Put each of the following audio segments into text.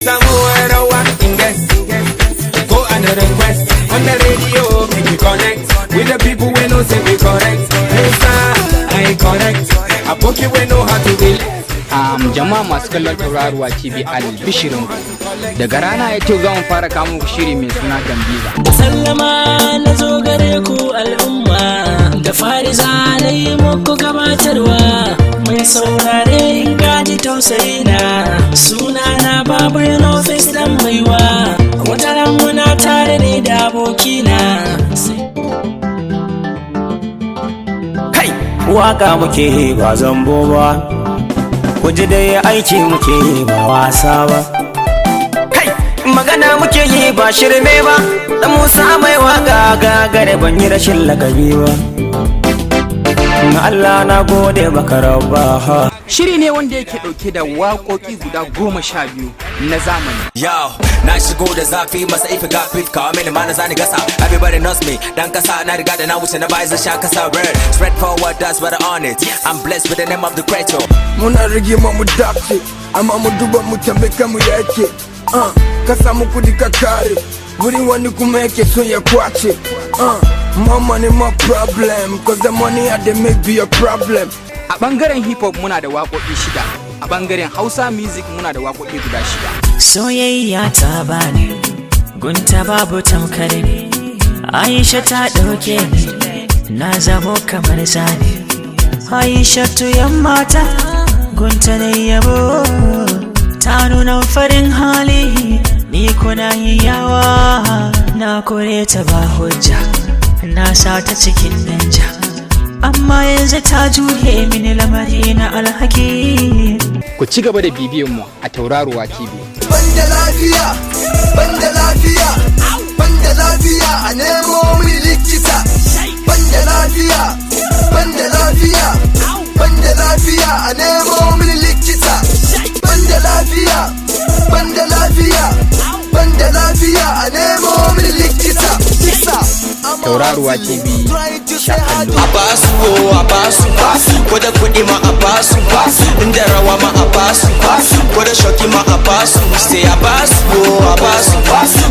Somewhere I want invest, go and request on the radio, make you connect with the people we know say we correct. Hey sir, I correct. I book you we know how to be. Jama'a masu kallon Tauraruwa TV albishirin daga rana ya ce zan fara kawo muku shiri mai suna Gambiza. Da sallama na zo gare ku al'umma, da fari zalai muku gabatarwa, mai saurare in gaji tausayina, sunana Babu Nofis dan baiwa, wata ran muna tare ne da abokina. Kai, waka muke ba zambo ba. Kuji dai aiki muke yi ba wasa ba. Kai, magana muke yi ba shirme ba. Dan Musa mai waka gagare ban yi rashin lakabi ba. Allah na gode maka rabba. Shiri ne wanda yake dauke da waƙoƙi guda 12 na zamani. Yo, na shigo da zafi masa ifi ga fit kawo mini mana zani gasa. Everybody knows me, dan kasa na riga da na wuce na bai zan sha kasa bird. Spread forward, that's what I on it. I'm blessed with the name of the creator. Muna rage mu dace, amma mu duba mu tambaye kanmu yake. Ka samu kudi ka kare, wurin wani kuma yake so ya kwace. More money, more problem, cause the money they make be a problem. A bangaren hip hop muna da waƙoƙi 6, a bangaren Hausa music muna da waƙoƙi guda 6. Soyayya ta bani, gunta babu tamkar ni, Aisha ta ɗauke ni, na zamo kamar zane. Aisha tuyan mata, gunta na yabo, ta nuna farin hali, ni kuna yi yawa, na kore ta ba hujja, na sa ta cikin danja. Amma yanzu ta juye mini lamari na alhaki. Ku ci gaba da bibiyan mu a Tauraruwa TV. Banda lafiya, banda lafiya, banda lafiya a nemo mini likita. Banda lafiya, banda lafiya, banda lafiya a nemo mini likita. Banda lafiya, banda lafiya, banda lafiya a nemo mini likita. Tauraruwa TV. Abasu, ko da kudi ma abasu, inda rawa ma abasu, ko da shoki ma abasu, say abasu,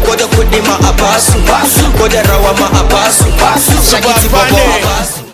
ko da kudi ma abasu, ko da rawa ma abasu, shagiti babo abasu.